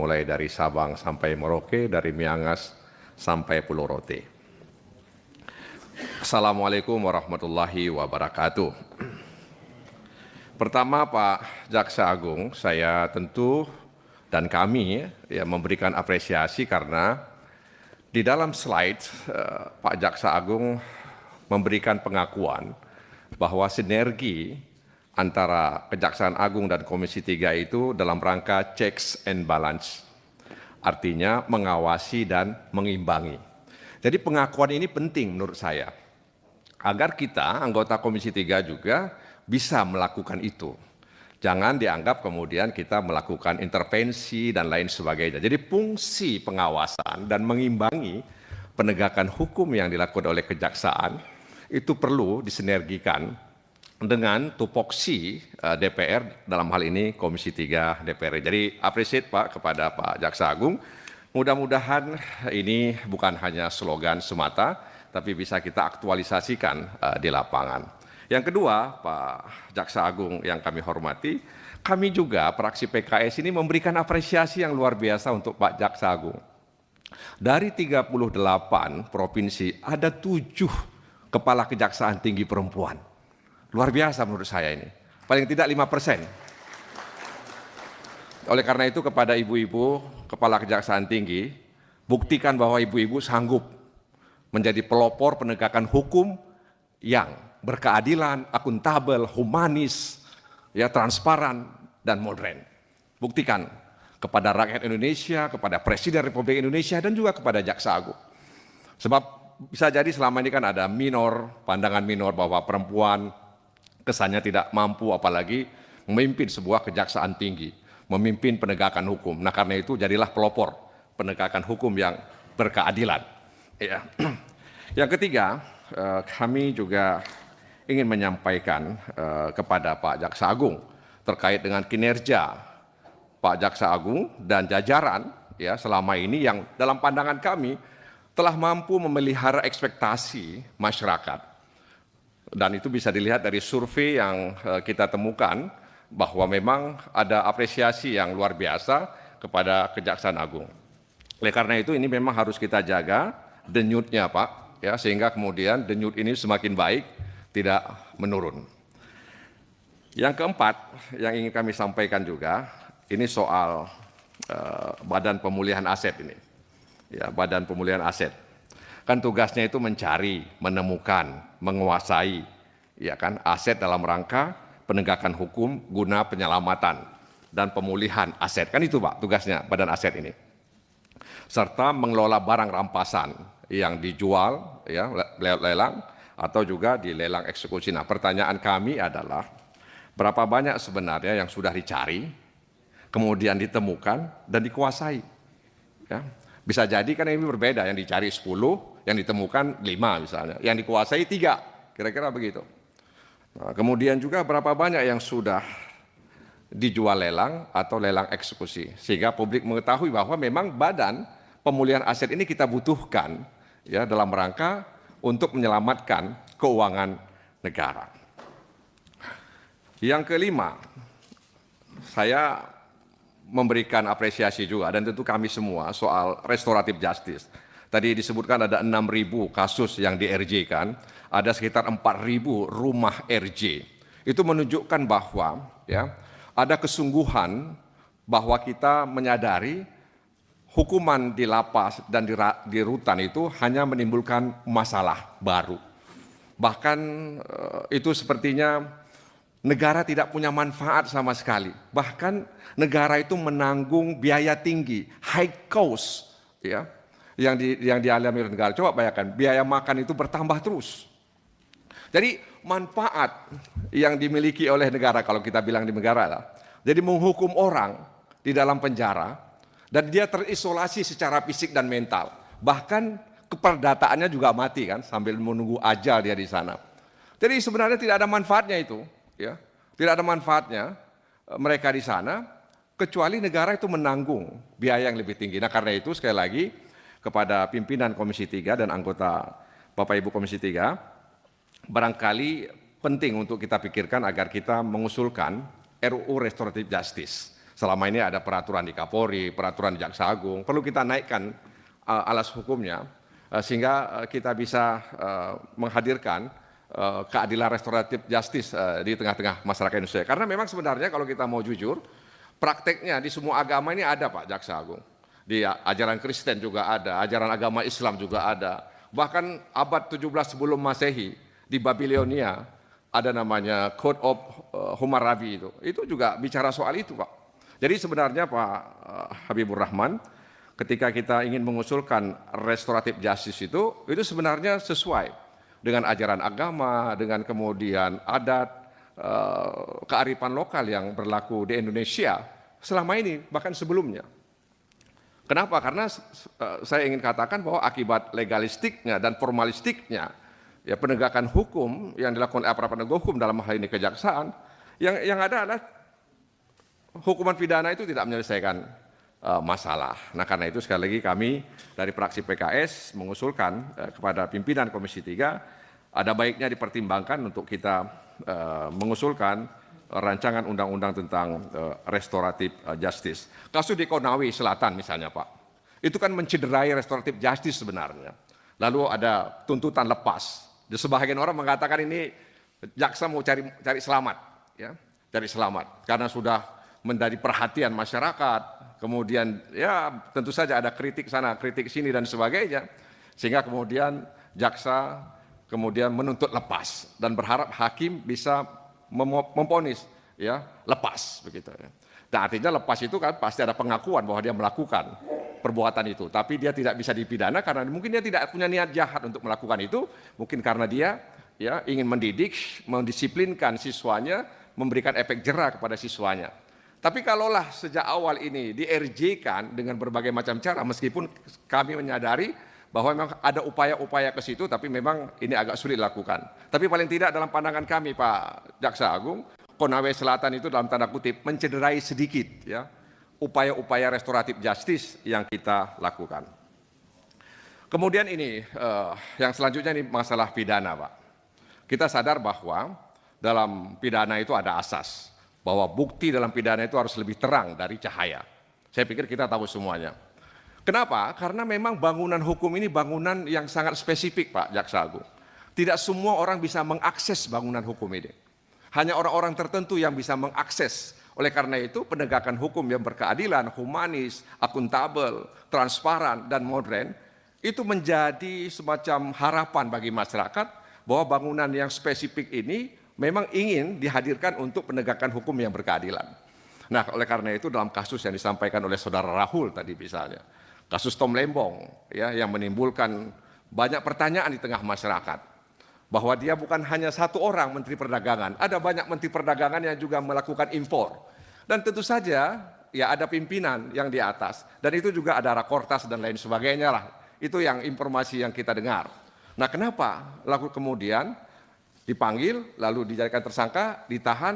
mulai dari Sabang sampai Merauke, dari Miangas sampai Pulau Rote. Assalamualaikum warahmatullahi wabarakatuh. Pertama, Pak Jaksa Agung, saya tentu dan kami memberikan apresiasi karena di dalam slide Pak Jaksa Agung memberikan pengakuan bahwa sinergi antara Kejaksaan Agung dan Komisi 3 itu dalam rangka checks and balance. Artinya mengawasi dan mengimbangi. Jadi pengakuan ini penting menurut saya. Agar kita, anggota Komisi 3 juga bisa melakukan itu. Jangan dianggap kemudian kita melakukan intervensi dan lain sebagainya. Jadi fungsi pengawasan dan mengimbangi penegakan hukum yang dilakukan oleh Kejaksaan itu perlu disinergikan dengan tupoksi DPR, dalam hal ini Komisi 3 DPR. Jadi appreciate Pak kepada Pak Jaksa Agung. Mudah-mudahan ini bukan hanya slogan semata, tapi bisa kita aktualisasikan di lapangan. Yang kedua, Pak Jaksa Agung yang kami hormati, kami juga fraksi PKS ini memberikan apresiasi yang luar biasa untuk Pak Jaksa Agung. Dari 38 provinsi, ada 7 kepala kejaksaan tinggi perempuan. Luar biasa menurut saya ini. Paling tidak 5%. Oleh karena itu kepada ibu-ibu kepala kejaksaan tinggi, buktikan bahwa ibu-ibu sanggup menjadi pelopor penegakan hukum yang berkeadilan, akuntabel, humanis, transparan, dan modern. Buktikan kepada rakyat Indonesia, kepada Presiden Republik Indonesia, dan juga kepada Jaksa Agung. Sebab bisa jadi selama ini kan ada pandangan minor bahwa perempuan kesannya tidak mampu apalagi memimpin sebuah kejaksaan tinggi, memimpin penegakan hukum. Nah karena itu jadilah pelopor penegakan hukum yang berkeadilan. Ya. Yang ketiga, kami juga ingin menyampaikan kepada Pak Jaksa Agung terkait dengan kinerja Pak Jaksa Agung dan jajaran selama ini yang dalam pandangan kami telah mampu memelihara ekspektasi masyarakat. Dan itu bisa dilihat dari survei yang kita temukan bahwa memang ada apresiasi yang luar biasa kepada Kejaksaan Agung. Oleh karena itu ini memang harus kita jaga denyutnya Pak, sehingga kemudian denyut ini semakin baik, tidak menurun. Yang keempat yang ingin kami sampaikan juga, ini soal Badan Pemulihan Aset ini. Badan Pemulihan Aset. Kan tugasnya itu mencari, menemukan, menguasai aset dalam rangka penegakan hukum guna penyelamatan dan pemulihan aset. Kan itu Pak tugasnya Badan Aset ini. Serta mengelola barang rampasan yang dijual lewat lelang atau juga di lelang eksekusi. Nah, pertanyaan kami adalah berapa banyak sebenarnya yang sudah dicari, kemudian ditemukan dan dikuasai. Bisa jadi kan ini berbeda, yang dicari 10, yang ditemukan 5 misalnya, yang dikuasai 3, kira-kira begitu. Nah, kemudian juga berapa banyak yang sudah dijual lelang atau lelang eksekusi, sehingga publik mengetahui bahwa memang Badan Pemulihan Aset ini kita butuhkan dalam rangka untuk menyelamatkan keuangan negara. Yang kelima, saya memberikan apresiasi juga dan tentu kami semua soal restoratif justice. Tadi disebutkan ada 6.000 kasus yang di-RJ-kan, ada sekitar 4.000 rumah RJ. Itu menunjukkan bahwa ada kesungguhan bahwa kita menyadari hukuman di lapas dan di rutan itu hanya menimbulkan masalah baru. Bahkan itu sepertinya negara tidak punya manfaat sama sekali. Bahkan negara itu menanggung biaya tinggi, high cost, yang dialami oleh negara. Coba bayangkan, biaya makan itu bertambah terus. Jadi manfaat yang dimiliki oleh negara, kalau kita bilang di negara lah, jadi menghukum orang di dalam penjara dan dia terisolasi secara fisik dan mental. Bahkan keperdataannya juga mati kan, sambil menunggu ajal dia di sana. Jadi sebenarnya tidak ada manfaatnya itu. Tidak ada manfaatnya mereka di sana kecuali negara itu menanggung biaya yang lebih tinggi. Nah karena itu sekali lagi kepada pimpinan Komisi 3 dan anggota Bapak Ibu Komisi 3, barangkali penting untuk kita pikirkan agar kita mengusulkan RUU Restoratif Justice Selama ini ada peraturan di Kapolri, peraturan di Jaksa Agung, perlu kita naikkan alas hukumnya sehingga kita bisa menghadirkan keadilan restoratif justice di tengah-tengah masyarakat Indonesia. Karena memang sebenarnya kalau kita mau jujur, prakteknya di semua agama ini ada Pak Jaksa Agung. Di ajaran Kristen juga ada, ajaran agama Islam juga ada. Bahkan abad 17 sebelum Masehi di Babilonia ada namanya Code of Hammurabi itu juga bicara soal itu Pak. Jadi sebenarnya Pak Habibur Rahman, ketika kita ingin mengusulkan restoratif justice itu sebenarnya sesuai dengan ajaran agama, dengan kemudian adat, kearifan lokal yang berlaku di Indonesia selama ini, bahkan sebelumnya. Kenapa? Karena saya ingin katakan bahwa akibat legalistiknya dan formalistiknya, ya penegakan hukum yang dilakukan oleh aparat penegak hukum dalam hal ini kejaksaan, yang ada adalah hukuman pidana itu tidak menyelesaikan masalah. Nah karena itu sekali lagi kami dari fraksi PKS mengusulkan kepada pimpinan Komisi 3 ada baiknya dipertimbangkan untuk kita mengusulkan rancangan undang-undang tentang restoratif justice. Kasus di Konawe Selatan misalnya Pak, itu kan mencederai restoratif justice sebenarnya. Lalu ada tuntutan lepas. Sebagian orang mengatakan ini jaksa mau cari selamat, ya, cari selamat karena sudah menjadi perhatian masyarakat. Kemudian ya tentu saja ada kritik sana, kritik sini dan sebagainya, sehingga kemudian jaksa kemudian menuntut lepas dan berharap hakim bisa memvonis ya lepas begitu. Dan artinya lepas itu kan pasti ada pengakuan bahwa dia melakukan perbuatan itu, tapi dia tidak bisa dipidana karena mungkin dia tidak punya niat jahat untuk melakukan itu, mungkin karena dia ya ingin mendidik, mendisiplinkan siswanya, memberikan efek jera kepada siswanya. Tapi kalaulah sejak awal ini di-RJ-kan dengan berbagai macam cara, meskipun kami menyadari bahwa memang ada upaya-upaya ke situ, tapi memang ini agak sulit dilakukan. Tapi paling tidak dalam pandangan kami Pak Jaksa Agung, Konawe Selatan itu dalam tanda kutip mencederai sedikit ya upaya-upaya restoratif justice yang kita lakukan. Kemudian ini yang selanjutnya ini masalah pidana Pak. Kita sadar bahwa dalam pidana itu ada asas, bahwa bukti dalam pidana itu harus lebih terang dari cahaya. Saya pikir kita tahu semuanya. Kenapa? Karena memang bangunan hukum ini bangunan yang sangat spesifik Pak Jaksa Agung. Tidak semua orang bisa mengakses bangunan hukum ini. Hanya orang-orang tertentu yang bisa mengakses. Oleh karena itu penegakan hukum yang berkeadilan, humanis, akuntabel, transparan, dan modern itu menjadi semacam harapan bagi masyarakat bahwa bangunan yang spesifik ini memang ingin dihadirkan untuk penegakan hukum yang berkeadilan. Nah oleh karena itu dalam kasus yang disampaikan oleh saudara Rahul tadi misalnya, kasus Tom Lembong ya yang menimbulkan banyak pertanyaan di tengah masyarakat bahwa dia bukan hanya satu orang Menteri Perdagangan, ada banyak Menteri Perdagangan yang juga melakukan impor dan tentu saja ya ada pimpinan yang di atas dan itu juga ada rakortas dan lain sebagainya lah, itu yang informasi yang kita dengar. Nah kenapa lalu kemudian dipanggil lalu dijadikan tersangka, ditahan